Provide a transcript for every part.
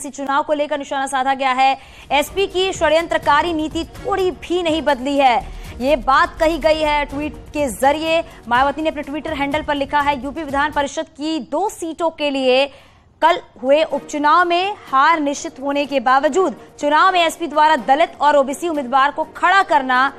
MLC चुनाव को लेकर निशाना साधा गया है। एसपी की षड्यंत्रकारी नीति थोड़ी भी नहीं बदली है, ये बात कही गई है ट्वीट के जरिए। मायावती ने अपने ट्विटर हैंडल पर लिखा है, यूपी विधान परिषद की 2 सीटों के लिए कल हुए उपचुनाव में हार निश्चित होने के बावजूद चुनाव में एसपी द्वारा दलित और ओबीसी उम्मीदवार को खड़ा करना,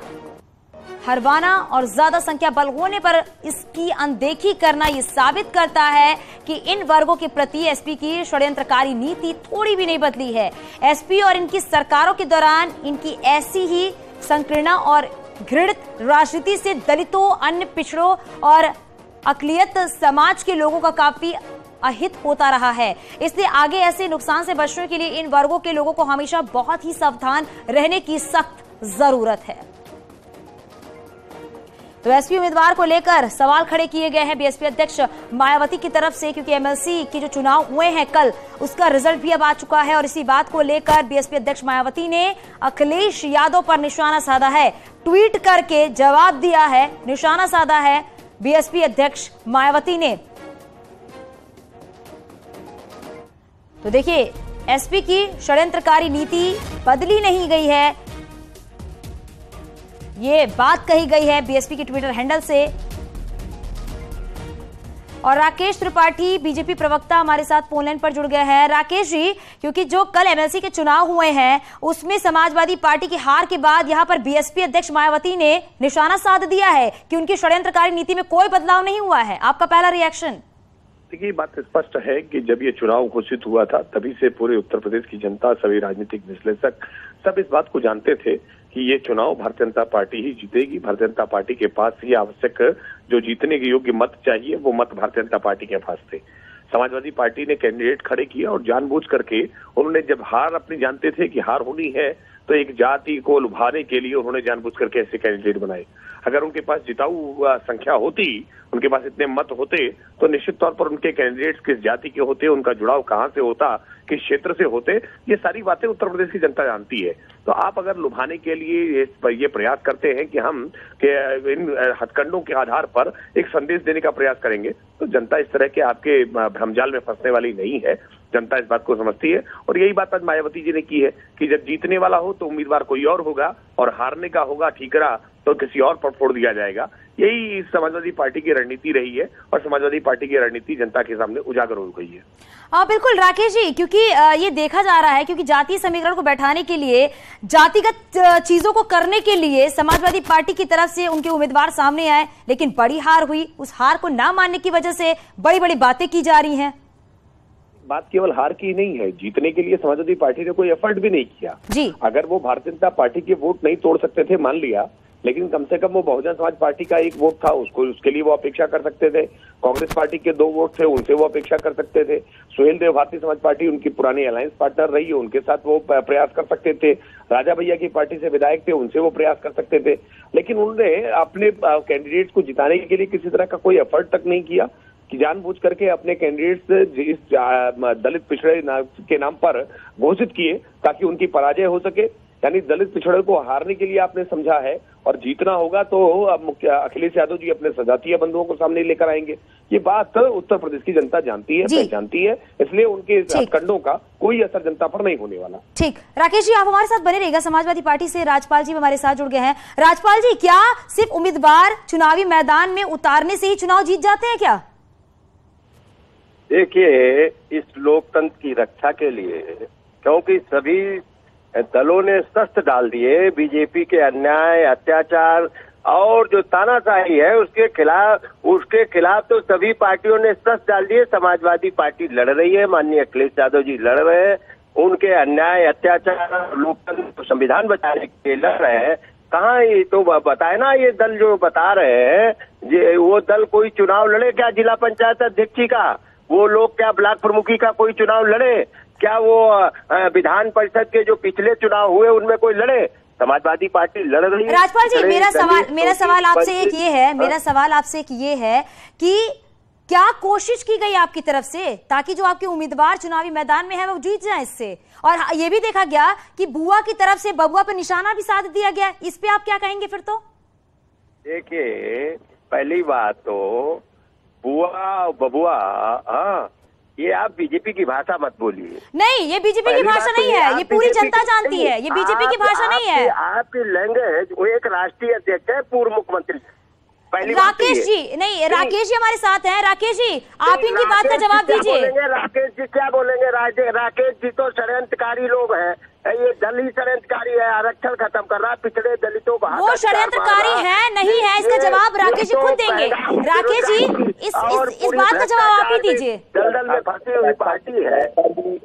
हरवाना और ज्यादा संख्या बल होने पर इसकी अनदेखी करना ये साबित करता है कि इन वर्गों के प्रति एसपी की षड्यंत्रकारी नीति थोड़ी भी नहीं बदली है। एसपी और इनकी सरकारों के दौरान इनकी ऐसी ही संकीर्ण और घृणित राजनीति से दलितों, अन्य पिछड़ों और अकलियत समाज के लोगों का काफी अहित होता रहा है। इसलिए आगे ऐसे नुकसान से बचने के लिए इन वर्गों के लोगों को हमेशा बहुत ही सावधान रहने की सख्त जरूरत है। तो एसपी उम्मीदवार को लेकर सवाल खड़े किए गए हैं बीएसपी अध्यक्ष मायावती की तरफ से, क्योंकि एमएलसी के जो चुनाव हुए हैं कल, उसका रिजल्ट भी अब आ चुका है और इसी बात को लेकर बीएसपी अध्यक्ष मायावती ने अखिलेश यादव पर निशाना साधा है। ट्वीट करके जवाब दिया है, निशाना साधा है बीएसपी अध्यक्ष मायावती ने। तो देखिए, एसपी की षड्यंत्रकारी नीति बदली नहीं गई है, ये बात कही गई है बीएसपी के ट्विटर हैंडल से। और राकेश त्रिपाठी बीजेपी प्रवक्ता हमारे साथ फोन लाइन पर जुड़ गए हैं। राकेश जी, क्योंकि जो कल एमएलसी के चुनाव हुए हैं उसमें समाजवादी पार्टी की हार के बाद यहां पर बीएसपी अध्यक्ष मायावती ने निशाना साध दिया है कि उनकी षड्यंत्रकारी नीति में कोई बदलाव नहीं हुआ है, आपका पहला रिएक्शन? देखिए, बात स्पष्ट है कि जब ये चुनाव घोषित हुआ था तभी से पूरे उत्तर प्रदेश की जनता, सभी राजनीतिक विश्लेषक सब इस बात को जानते थे कि ये चुनाव भारतीय जनता पार्टी ही जीतेगी। भारतीय जनता पार्टी के पास ही आवश्यक जो जीतने के योग्य मत चाहिए वो मत भारतीय जनता पार्टी के पास थे। समाजवादी पार्टी ने कैंडिडेट खड़े किए और जानबूझ करके उन्होंने, जब हार अपनी जानते थे कि हार होनी है, तो एक जाति को लुभाने के लिए उन्होंने जानबूझ करके ऐसे कैंडिडेट बनाए। अगर उनके पास जिताऊ संख्या होती, उनके पास इतने मत होते, तो निश्चित तौर पर उनके कैंडिडेट्स किस जाति के होते, उनका जुड़ाव कहां से होता, किस क्षेत्र से होते, ये सारी बातें उत्तर प्रदेश की जनता जानती है। तो आप अगर लुभाने के लिए ये प्रयास करते हैं कि हम इन हथकंडों के आधार पर एक संदेश देने का प्रयास करेंगे, तो जनता इस तरह के आपके भ्रमजाल में फंसने वाली नहीं है। जनता इस बात को समझती है और यही बात आज मायावती जी ने की है कि जब जीतने वाला हो तो उम्मीदवार कोई और होगा और हारने का होगा ठीकरा तो किसी और पर फोड़ दिया जाएगा। यही समाजवादी पार्टी की रणनीति रही है और समाजवादी पार्टी की रणनीति जनता के सामने उजागर हो गई है। बिल्कुल राकेश जी, क्योंकि ये देखा जा रहा है क्योंकि जातीय समीकरण को बैठाने के लिए, जातिगत चीजों को करने के लिए समाजवादी पार्टी की तरफ से उनके उम्मीदवार सामने आए, लेकिन बड़ी हार हुई। उस हार को ना मानने की वजह से बड़ी बड़ी बातें की जा रही हैं। बात केवल हार की नहीं है, जीतने के लिए समाजवादी पार्टी ने कोई एफर्ट भी नहीं किया जी। अगर वो भारतीय जनता पार्टी के वोट नहीं तोड़ सकते थे मान लिया, लेकिन कम से कम वो बहुजन समाज पार्टी का एक वोट था, उसके लिए वो अपेक्षा कर सकते थे। कांग्रेस पार्टी के 2 वोट थे, उनसे वो अपेक्षा कर सकते थे। सुहेल देव भारतीय समाज पार्टी उनकी पुरानी अलायंस पार्टनर रही है, उनके साथ वो प्रयास कर सकते थे। राजा भैया की पार्टी से विधायक थे, उनसे वो प्रयास कर सकते थे। लेकिन उन्होंने अपने कैंडिडेट्स को जिताने के लिए किसी तरह का कोई एफर्ट तक नहीं किया कि जानबूझ करके अपने कैंडिडेट्स इस दलित पिछड़े के नाम पर घोषित किए ताकि उनकी पराजय हो सके। यानी दलित पिछड़े को हारने के लिए आपने समझा है और जीतना होगा तो अखिलेश यादव जी अपने सजातीय बंधुओं को सामने लेकर आएंगे। ये बात उत्तर प्रदेश की जनता जानती है, पहचानती है, इसलिए उनके कंडों का कोई असर जनता पर नहीं होने वाला। ठीक, राकेश जी आप हमारे साथ बने रहिएगा। समाजवादी पार्टी से राजपाल जी हमारे साथ जुड़ गए हैं। राजपाल जी, क्या सिर्फ उम्मीदवार चुनावी मैदान में उतारने से ही चुनाव जीत जाते हैं क्या? देखिए, इस लोकतंत्र की रक्षा के लिए, क्योंकि सभी दलों ने शस्त्र डाल दिए, बीजेपी के अन्याय, अत्याचार और जो तानाशाही है उसके खिलाफ तो सभी पार्टियों ने शस्त्र डाल दिए। समाजवादी पार्टी लड़ रही है, माननीय अखिलेश यादव जी लड़ रहे हैं, उनके अन्याय, अत्याचार, लोकतंत्र, संविधान बचाने के लिए लड़ रहे हैं। कहाँ ये तो बताए ना, ये दल जो बता रहे हैं, वो दल कोई चुनाव लड़े क्या जिला पंचायत अध्यक्ष का? वो लोग क्या ब्लॉक प्रमुखी का कोई चुनाव लड़े क्या? वो विधान परिषद के जो पिछले चुनाव हुए उनमें कोई लड़े? समाजवादी पार्टी लड़ रही है। राजपाल जी, मेरा सवाल आपसे एक ये है कि क्या कोशिश की गई आपकी तरफ से ताकि जो आपके उम्मीदवार चुनावी मैदान में है वो जीत जाए इससे? और ये भी देखा गया कि बुआ की तरफ से बबुआ पर निशाना भी साध दिया गया, इस पे आप क्या कहेंगे फिर? तो देखिए, पहली बात तो बुआ बबुआ, हाँ, ये आप बीजेपी की भाषा मत बोलिए। नहीं, ये बीजेपी की भाषा नहीं है, ये पूरी जनता जानती है, ये बीजेपी की भाषा नहीं है। आपकी लैंग्वेज, वो एक राष्ट्रीय अध्यक्ष है, पूर्व मुख्यमंत्री राकेश जी, नहीं राकेश जी हमारे साथ हैं। राकेश जी, आप इनकी बात का जवाब दीजिए। राकेश जी क्या बोलेंगे? राकेश जी तो षड्यंत्रकारी लोग हैं, ये दलित षड्यंत्रकारी है, आरक्षण खत्म कर रहा है, पिछड़े दलितों का। वो षड्यंत्रकारी है नहीं है, इसका जवाब राकेश जी खुद देंगे। राकेश जी, इस बात का जवाब आप ही दीजिए। दलदल में फंसी हुई पार्टी है।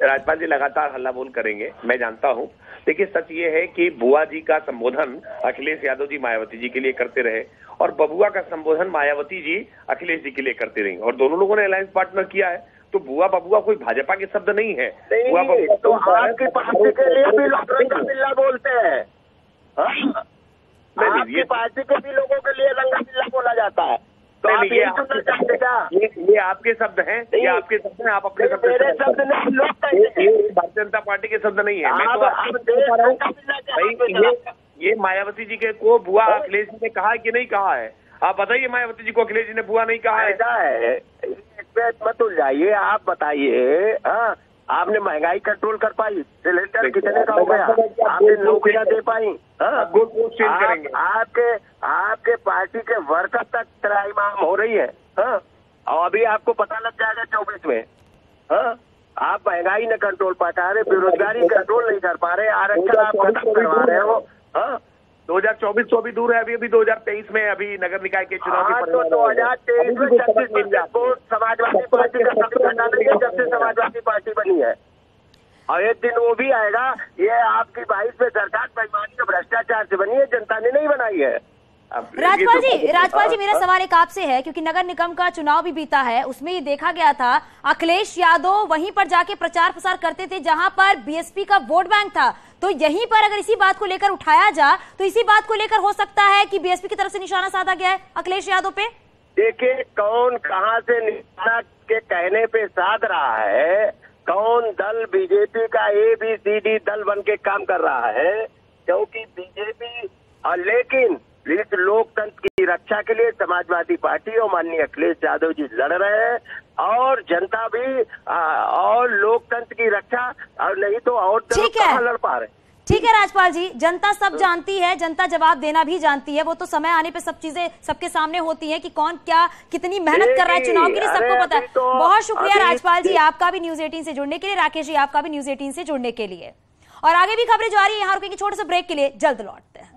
राजपाल जी लगातार हल्ला बोल करेंगे, मैं जानता हूँ। देखिए, सच ये है कि बुआ जी का संबोधन अखिलेश यादव जी मायावती जी के लिए करते रहे और बबुआ का संबोधन मायावती जी अखिलेश जी के लिए करती रही, और दोनों लोगों ने अलायंस पार्टनर किया है। तो बुआ बबुआ कोई भाजपा के शब्द नहीं है। बुआ बबुआ तो आपकी पार्टी के लिए भी लोग रंगा बिल्ला बोलते हैं। आपकी पार्टी के भी लोगों के लिए रंगा बिल्ला बोला जाता है। तो आप ये सुनना चाहते क्या? ये आपके शब्द हैं, ये आपके शब्द हैं, आप अपने शब्द। मेरे शब्द नहीं, लोग कहते हैं। भारतीय जनता पार्टी के शब्द नहीं है। ये मायावती जी के को बुआ अखिलेश जी ने कहा है कि नहीं कहा है? आप बताइए, मायावती जी को अखिलेश जी ने बुआ नहीं कहा है? मत उलझाइए, आप बताइए। हाँ, आपने महंगाई कंट्रोल कर पाई? सिलेंडर कितने का हो गया? आपने नौकरियां दे पाई? आपके पार्टी के वर्कर तक त्राईमाम हो रही है। हाँ, और अभी आपको पता लग जाएगा 24 में। हाँ, आप महंगाई न कंट्रोल पा रहे, बेरोजगारी कंट्रोल नहीं कर पा रहे, आरक्षण आप खत्म करवा रहे हो। हाँ, 2024 तो अभी दूर है, अभी 2023 में अभी नगर निकाय के चुनाव। तो 2023 में 36% वोट समाजवादी पार्टी का कभी घटा नहीं है, जब से समाजवादी पार्टी बनी है। और एक दिन वो भी आएगा, ये आपकी 22 में सरकार बेईमानी और भ्रष्टाचार से बनी है, जनता ने नहीं बनाई है। राजपाल जी, मेरा सवाल एक आपसे है, क्योंकि नगर निगम का चुनाव भी बीता है, उसमें ये देखा गया था अखिलेश यादव वहीं पर जाके प्रचार प्रसार करते थे जहां पर बीएसपी का वोट बैंक था। तो यहीं पर अगर इसी बात को लेकर उठाया जा तो इसी बात को लेकर हो सकता है कि बीएसपी की तरफ से निशाना साधा गया है अखिलेश यादव पे। देखिए, कौन कहां से निशाना के कहने पे साध रहा है, कौन दल बीजेपी का ABCD दल बन के काम कर रहा है, क्योंकि बीजेपी लेकिन इस लोकतंत्र की रक्षा के लिए समाजवादी पार्टी और माननीय अखिलेश यादव जी लड़ रहे हैं, और जनता भी और लोकतंत्र की रक्षा, और नहीं तो और कहाँ लड़ पा रहे। ठीक है राजपाल जी, जनता सब जानती है, जनता जवाब देना भी जानती है। वो तो समय आने पे सब चीजें सबके सामने होती है कि कौन क्या कितनी मेहनत कर रहा है चुनाव के लिए, सबको पता है। बहुत शुक्रिया राजपाल जी आपका भी न्यूज 18 से जुड़ने के लिए, राकेश जी आपका भी न्यूज 18 से जुड़ने के लिए। और आगे भी खबरें जारी है, यहाँ रुकेंगे छोटे से ब्रेक के लिए, जल्द लौटते हैं।